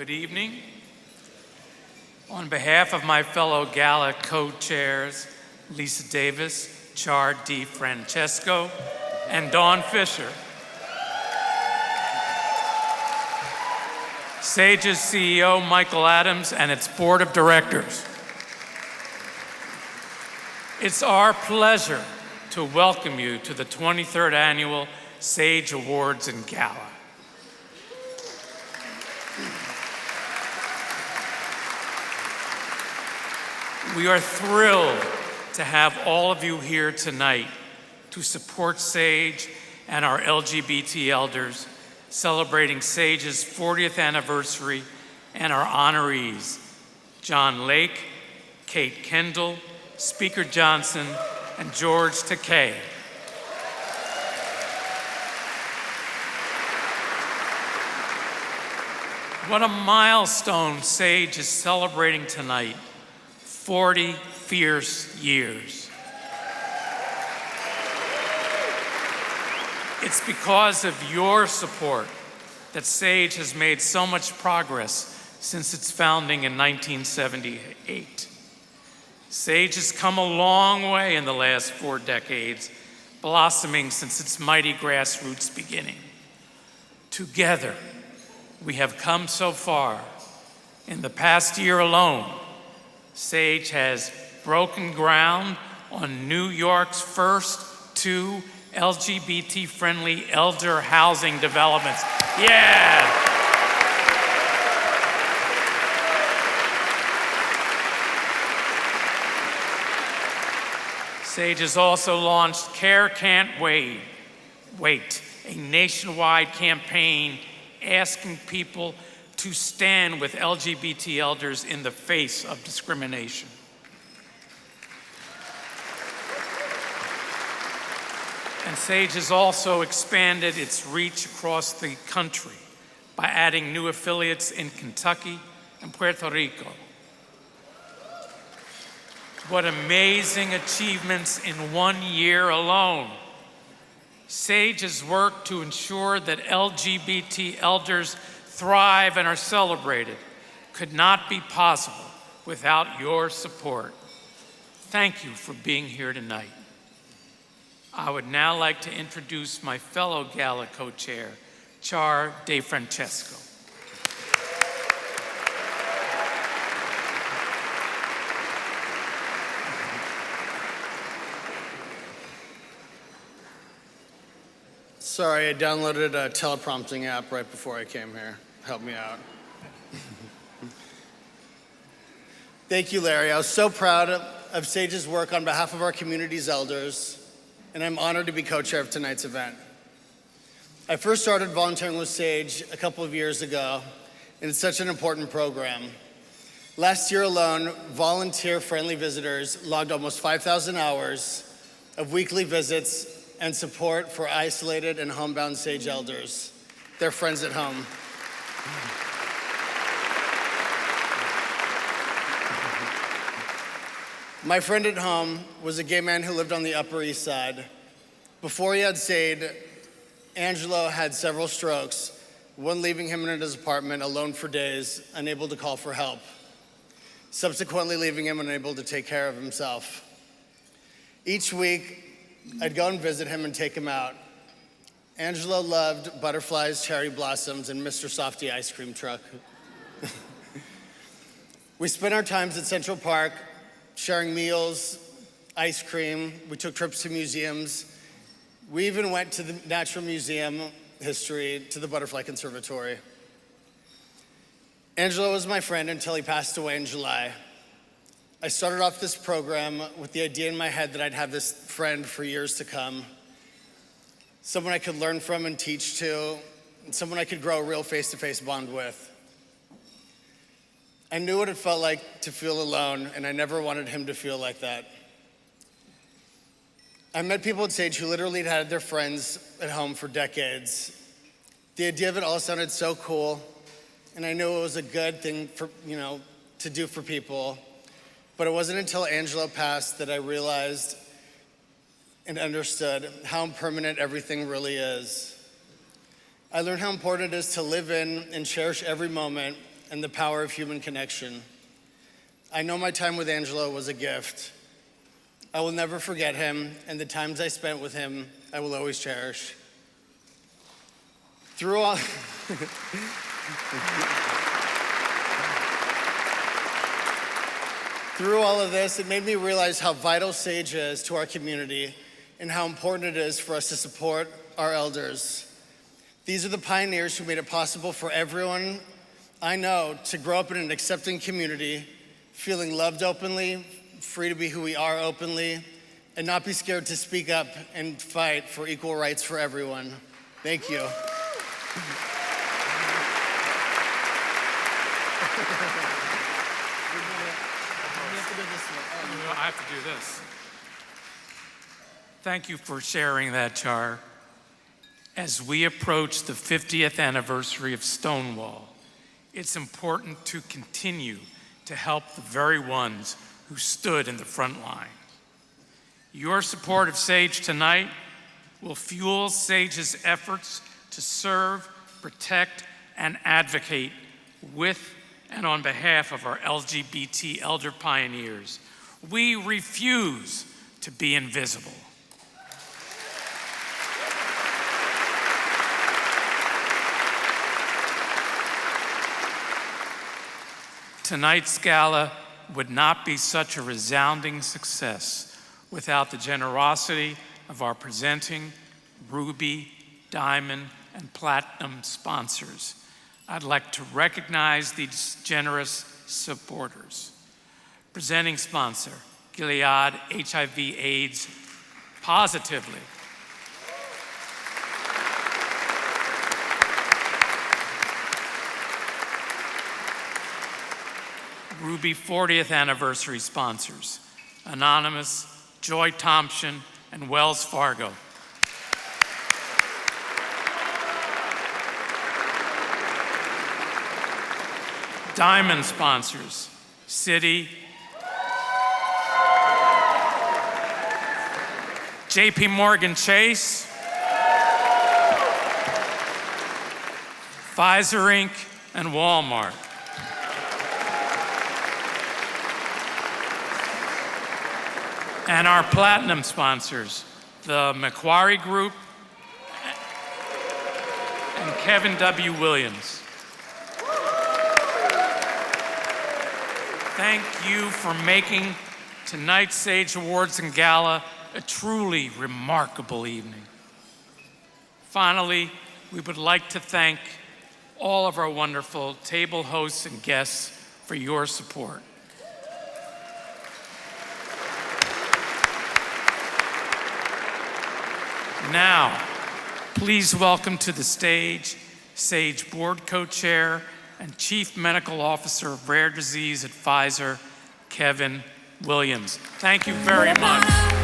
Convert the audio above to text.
Good evening. On behalf of my fellow Gala co-chairs, Lisa Davis, Char DeFrancesco, and Dawn Fisher, SAGE's CEO, Michael Adams, and its board of directors, it's our pleasure to welcome you to the 23rd Annual SAGE Awards and Gala. We are thrilled to have all of you here tonight to support SAGE and our LGBT elders, celebrating SAGE's 40th anniversary and our honorees, John Lake, Kate Kendall, Speaker Johnson, and George Takei. What a milestone SAGE is celebrating tonight. 40 fierce years. It's because of your support that SAGE has made so much progress since its founding in 1978. SAGE has come a long way in the last 4 decades, blossoming since its mighty grassroots beginning. Together, we have come so far. In the past year alone, SAGE has broken ground on New York's first 2 LGBT-friendly elder housing developments. Yeah! SAGE has also launched Care Can't Wait, a nationwide campaign asking people to stand with LGBT elders in the face of discrimination. And SAGE has also expanded its reach across the country by adding new affiliates in Kentucky and Puerto Rico. What amazing achievements in 1 year alone. SAGE has worked to ensure that LGBT elders thrive and are celebrated. Could not be possible without your support. Thank you for being here tonight. I would now like to introduce my fellow Gala co-chair, Char DeFrancesco. Sorry, I downloaded a teleprompting app right before I came here. Help me out. Thank you, Larry. I was so proud of SAGE's work on behalf of our community's elders, and I'm honored to be co-chair of tonight's event. I first started volunteering with SAGE a couple of years ago, and it's such an important program. Last year alone, volunteer-friendly visitors logged almost 5,000 hours of weekly visits and support for isolated and homebound SAGE elders, their friends at home. My friend at home was a gay man who lived on the Upper East Side. Before he had SAGE, Angelo had several strokes, one leaving him in his apartment alone for days, unable to call for help, subsequently leaving him unable to take care of himself. Each week, I'd go and visit him and take him out. Angelo loved butterflies, cherry blossoms, and Mr. Softy ice cream truck. We spent our times at Central Park, sharing meals, ice cream. We took trips to museums. We even went to the Natural Museum history, to the Butterfly Conservatory. Angelo was my friend until he passed away in July. I started off this program with the idea in my head that I'd have this friend for years to come, someone I could learn from and teach to, and someone I could grow a real face-to-face bond with. I knew what it felt like to feel alone, and I never wanted him to feel like that. I met people at SAGE who literally had their friends at home for decades. The idea of it all sounded so cool, and I knew it was a good thing for, to do for people. But it wasn't until Angelo passed that I realized and understood how impermanent everything really is. I learned how important it is to live in and cherish every moment and the power of human connection. I know my time with Angelo was a gift. I will never forget him, and the times I spent with him, I will always cherish. Through all of this, it made me realize how vital SAGE is to our community and how important it is for us to support our elders. These are the pioneers who made it possible for everyone I know to grow up in an accepting community, feeling loved openly, free to be who we are openly, and not be scared to speak up and fight for equal rights for everyone. Thank you. I have to do this. Thank you for sharing that, Char. As we approach the 50th anniversary of Stonewall, it's important to continue to help the very ones who stood in the front line. Your support of SAGE tonight will fuel SAGE's efforts to serve, protect, and advocate with and on behalf of our LGBT elder pioneers. We refuse to be invisible. Tonight's gala would not be such a resounding success without the generosity of our presenting Ruby, Diamond, and Platinum sponsors. I'd like to recognize these generous supporters. Presenting sponsor, Gilead HIV/AIDS Positively. Ruby 40th anniversary sponsors, Anonymous, Joy Thompson, and Wells Fargo. Diamond sponsors, Citi, JP Morgan Chase, Pfizer Inc., and Walmart. And our platinum sponsors, the Macquarie Group and Kevin W. Williams. Thank you for making tonight's SAGE Awards and Gala a truly remarkable evening. Finally, we would like to thank all of our wonderful table hosts and guests for your support. Now, please welcome to the stage SAGE Board Co-Chair and Chief Medical Officer of Rare Disease at Pfizer, Kevin Williams. Thank you very much.